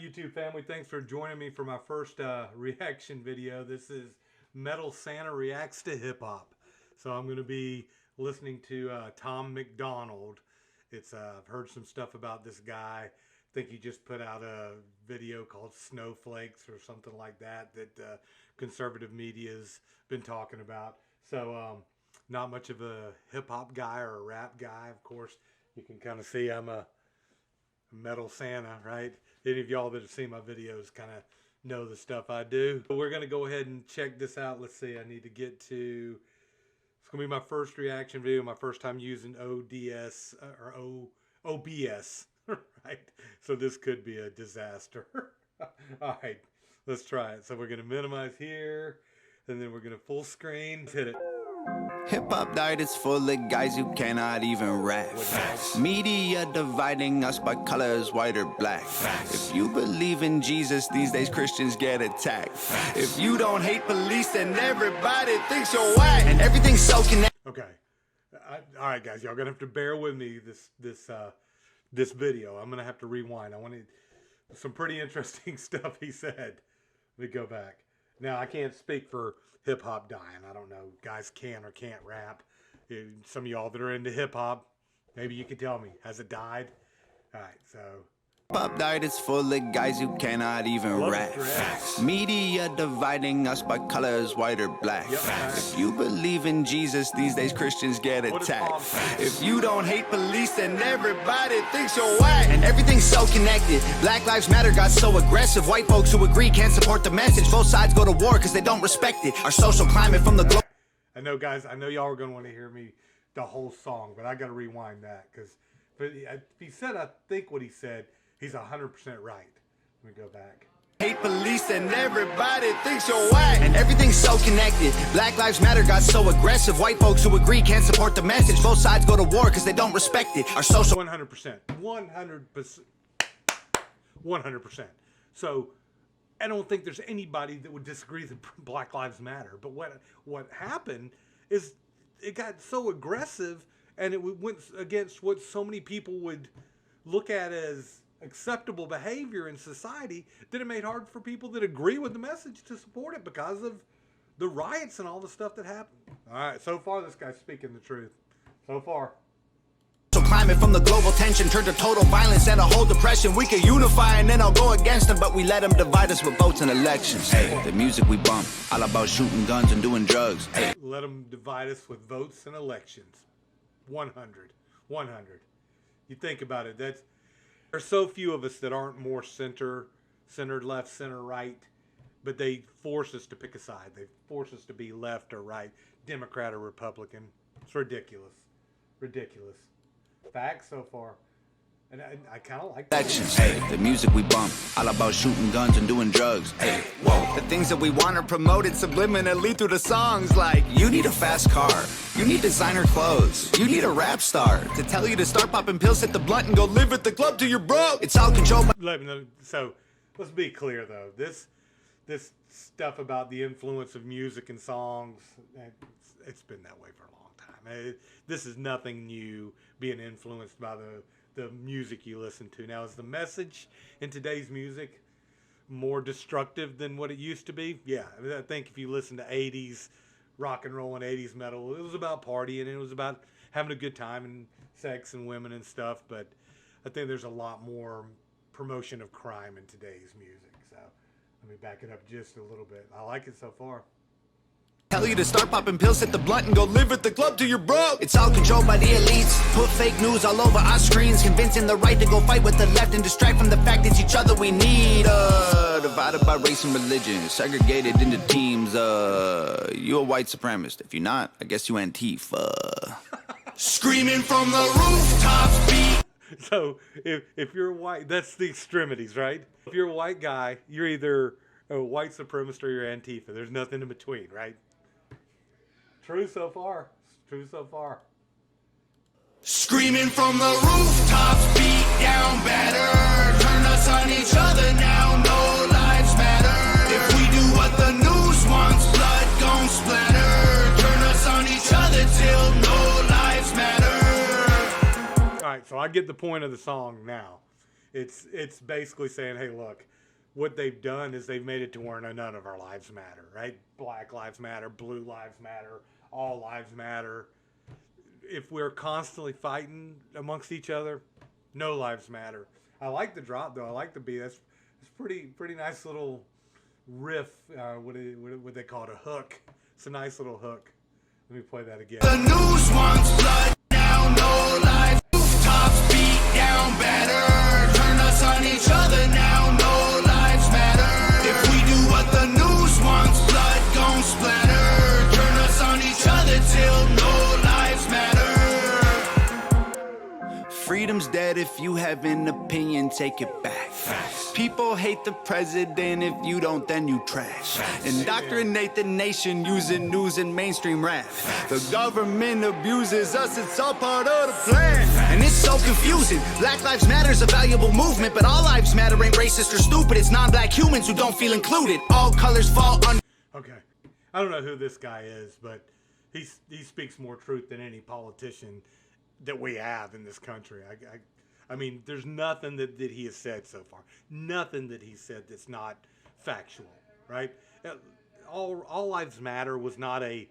YouTube family, thanks for joining me for my first reaction video. This is Metal Santa Reacts to Hip Hop. So I'm going to be listening to Tom McDonald. I've heard some stuff about this guy. I think he just put out a video called Snowflakes or something like that conservative media's been talking about. So not much of a hip hop guy or a rap guy. Of course, you can kind of see I'm a Metal Santa, right? Any of y'all that have seen my videos kind of know the stuff I do. But we're going to go ahead and check this out. Let's see, I need to get to, it's going to be my first reaction video, my first time using ODS or OBS, right? So this could be a disaster. All right, let's try it. So we're going to minimize here, and then we're going to full screen. Hit it. Hip-hop diet is full of guys who cannot even rap. Media dividing us by colors, white or black. If you believe in Jesus, these days Christians get attacked. If you don't hate police, then everybody thinks you're whack. And everything's so connected. Okay. All right, guys, y'all gonna have to bear with me this video. I'm gonna have to rewind. I wanted some pretty interesting stuff he said. Let me go back. Now, I can't speak for hip-hop dying. I don't know. Guys can or can't rap. Some of y'all that are into hip-hop, maybe you can tell me. Has it died? All right, so... Hip-hop diet is full of guys who cannot even rap. Media dividing us by colors, white or black. If you believe in Jesus, these days Christians get attacked. If you don't hate police, then everybody thinks you're whack. And everything's so connected. Black Lives Matter got so aggressive. White folks who agree can't support the message. Both sides go to war because they don't respect it. Our social climate from the globe. I know, guys, I know y'all are going to want to hear me the whole song, but I got to rewind that because if he said, I think what he said, he's 100% right. Let me go back. Hate police and everybody thinks you're whack. And everything's so connected. Black Lives Matter got so aggressive. White folks who agree can't support the message. Both sides go to war because they don't respect it. Our social... 100%. 100%. 100%. So, I don't think there's anybody that would disagree that Black Lives Matter. But what happened is it got so aggressive and it went against what so many people would look at as acceptable behavior in society, that it made hard for people that agree with the message to support it because of the riots and all the stuff that happened. All right, so far this guy's speaking the truth. So far. So climate from the global tension turned to total violence and a whole depression. We could unify and then I'll go against them, but we let them divide us with votes and elections. Hey, the music we bump, all about shooting guns and doing drugs. Hey. Let them divide us with votes and elections. 100. 100. You think about it, there's so few of us that aren't more centered left, center right, but they force us to pick a side. They force us to be left or right, Democrat or Republican. It's ridiculous. Ridiculous. Facts so far. And I kind of like that. Hey, the music we bump, all about shooting guns and doing drugs. Hey, whoa. The things that we want are promoted subliminally through the songs like, you need a fast car, you need designer clothes, you need a rap star to tell you to start popping pills, hit the blunt, and go live at the club till you're broke. It's all controlled by... So, let's be clear though. This stuff about the influence of music and songs, it's been that way for a long time. This is nothing new, being influenced by the music you listen to. Now, is the message in today's music more destructive than what it used to be? Yeah, I think if you listen to 80s rock and roll and 80s metal, it was about partying and it was about having a good time and sex and women and stuff, but I think there's a lot more promotion of crime in today's music. So let me back it up just a little bit. I like it so far. Tell you to start popping pills, hit the blunt, and go live at the club till you're broke. It's all controlled by the elites. Put fake news all over our screens, convincing the right to go fight with the left and distract from the fact it's each other we need. Divided by race and religion, segregated into teams. You a white supremacist. If you're not, I guess you Antifa. Screaming from the rooftops, beat. So if you're white, that's the extremities, right? If you're a white guy, you're either a white supremacist or you're Antifa. There's nothing in between, right? True so far. True so far. Screaming from the rooftops, beat down better. Turn us on each other now, no lives matter. If we do what the news wants, blood gon' splatter. Turn us on each other till no lives matter. All right, so I get the point of the song now. It's basically saying, hey, look, what they've done is they've made it to where none of our lives matter, right? Black lives matter, blue lives matter, all lives matter. If we're constantly fighting amongst each other, no lives matter. I like the drop though. I like the beat. That's pretty nice little riff. What they call it, a hook. It's a nice little hook. Let me play that again. The news wants blood now, no life. Rooftops beat down better. Turn us on each other now, no lives matter. If we do what the news wants, blood gon' splatter. Turn us on each other till no lives matter. Freedom's dead. If you have an opinion, take it back. Facts. People hate the president. If you don't, then you trash. Facts. Indoctrinate the nation using news and mainstream rap. Facts. The government abuses us. It's all part of the plan. Facts. And it's so confusing. Black Lives Matter is a valuable movement, but all lives matter ain't racist or stupid. It's non-black humans who don't feel included. All colors fall under. Okay, I don't know who this guy is, but he speaks more truth than any politician that we have in this country. I mean, there's nothing that he has said so far. Nothing that he said that's not factual, right? All Lives Matter was not a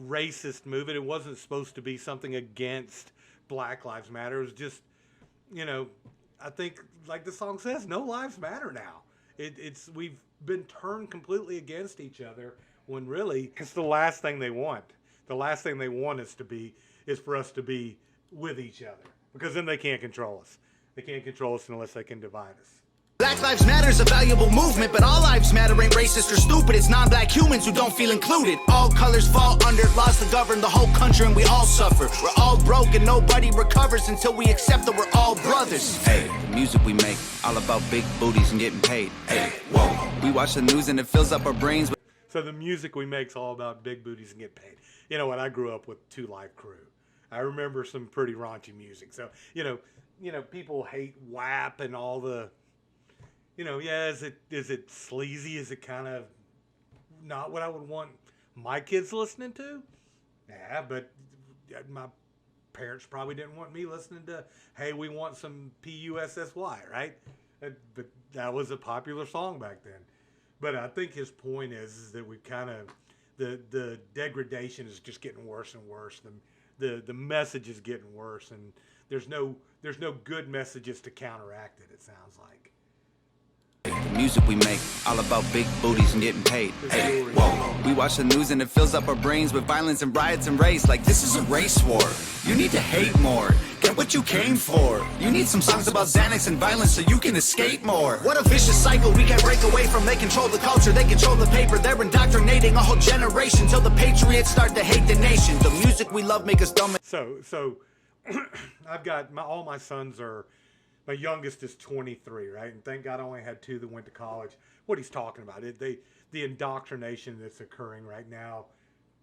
racist movement. It wasn't supposed to be something against Black Lives Matter. It was just, I think, like the song says, no lives matter now. We've been turned completely against each other when really it's the last thing they want. The last thing they want is for us to be with each other, because then they can't control us. They can't control us unless they can divide us. Black Lives Matter is a valuable movement, but all lives matter ain't racist or stupid. It's non-black humans who don't feel included. All colors fall under laws that govern the whole country, and we all suffer. We're all broke and nobody recovers until we accept that we're all brothers. Hey, the music we make, all about big booties and getting paid. Hey, whoa. We watch the news and it fills up our brains. So the music we make is all about big booties and get paid. You know what? I grew up with 2 Live Crew. I remember some pretty raunchy music. So, people hate WAP and all the, is it sleazy? Is it kind of not what I would want my kids listening to? Yeah, but my parents probably didn't want me listening to, hey, we want some PUSSY, right? But that was a popular song back then. But I think his point is that we kind of, the degradation is just getting worse and worse. The message is getting worse, and there's no good messages to counteract it. It sounds like. The music we make, all about big booties and getting paid. Hey, whoa. We watch the news and it fills up our brains with violence and riots and race. Like this is a race war. You need to hate more. Get what you came for. You need some songs about Xanax and violence so you can escape more. What a vicious cycle we can't break away from. They control the culture, they control the paper. They're indoctrinating a whole generation till the patriots start to hate the nation. The music we love make us dumb. So I've got all my sons are. My youngest is 23, right? And thank God I only had 2 that went to college. What he's talking about, the indoctrination that's occurring right now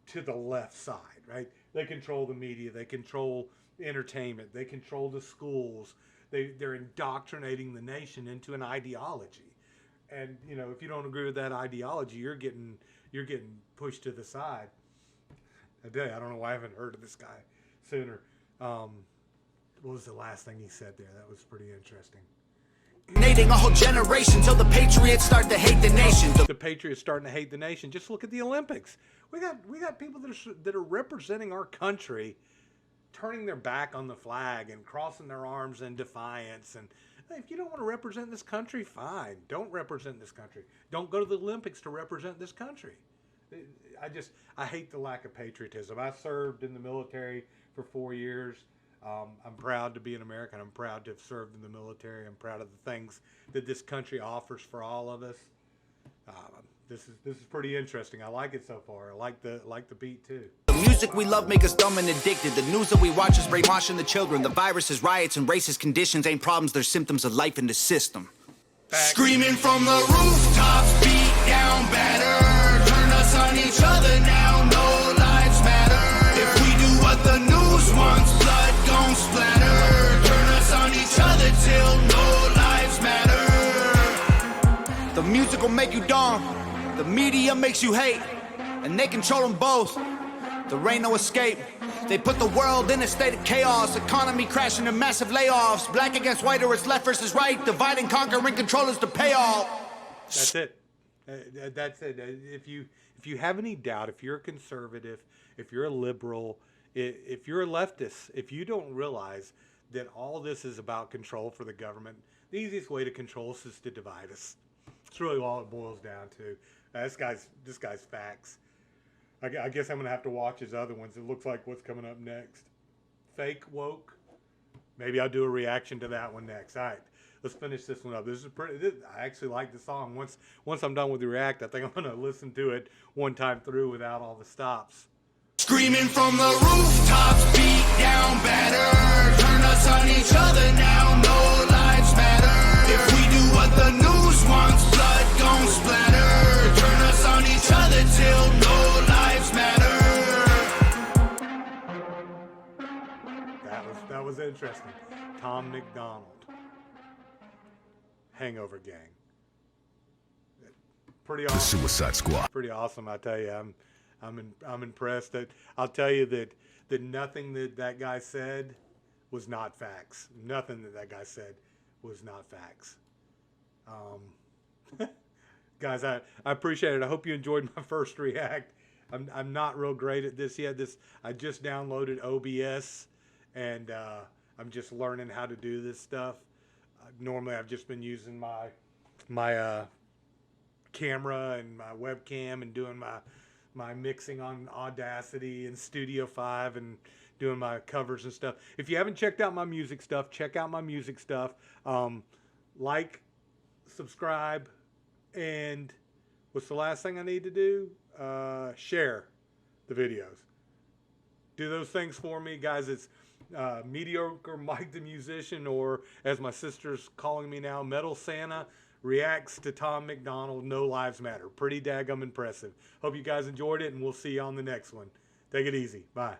to the left side, right? They control the media. They control entertainment. They control the schools. They're indoctrinating the nation into an ideology. And, if you don't agree with that ideology, you're getting pushed to the side. I don't know why I haven't heard of this guy sooner. What was the last thing he said there? That was pretty interesting. A whole generation till the patriots start to hate the nation. The patriots starting to hate the nation. Just look at the Olympics. We got people that are representing our country, turning their back on the flag and crossing their arms in defiance. And if you don't want to represent this country, fine. Don't represent this country. Don't go to the Olympics to represent this country. I hate the lack of patriotism. I served in the military for 4 years. I'm proud to be an American. I'm proud to have served in the military. I'm proud of the things that this country offers for all of us. This is pretty interesting. I like it so far. I like the beat too. The music we love make us dumb and addicted. The news that we watch is brainwashing the children. The viruses, riots, and racist conditions ain't problems. They're symptoms of life in the system. Screaming from the rooftops, beat down better. Turn us on each other now, no lives matter. If we do what the news wants, blood gon' splatter. Turn us on each other till no lives matter. The music will make you dumb. The media makes you hate. And they control them both. There ain't no escape. They put the world in a state of chaos. Economy crashing and massive layoffs. Black against white, or it's left versus right. Divide and conquer and control is the payoff. That's it. That's it. If you have any doubt, if you're a conservative, if you're a liberal, if you're a leftist, if you don't realize that all this is about control for the government, the easiest way to control us is to divide us. It's really all it boils down to. This guy's facts. I guess I'm gonna have to watch his other ones. It looks like what's coming up next. Fake woke. Maybe I'll do a reaction to that one next. All right, let's finish this one up. I actually like the song. Once I'm done with the react, I think I'm gonna listen to it one time through without all the stops. Screaming from the rooftops, beat down batter. Turn us on each other now, no lives matter. If we do what the news wants, blood gon' splatter. Turn us on each other till no lives matter. That was interesting. Tom McDonald. Hangover Gang. Pretty awesome. The Suicide Squad. Pretty awesome, I tell you. I'm impressed. That I'll tell you that nothing that guy said was not facts. Nothing that guy said was not facts. Guys, I appreciate it. I hope you enjoyed my first react. I'm not real great at this yet. I just downloaded OBS, and I'm just learning how to do this stuff. Normally, I've just been using my camera and my webcam and doing my mixing on Audacity and Studio 5 and doing my covers and stuff. If you haven't checked out my music stuff, check out my music stuff. Like, subscribe, and what's the last thing I need to do? Share the videos. Do those things for me, guys. It's Mediocre Mike the Musician, or as my sister's calling me now, Metal Santa reacts to Tom McDonald No Lives Matter. Pretty daggum impressive. Hope you guys enjoyed it, and we'll see you on the next one. Take it easy. Bye.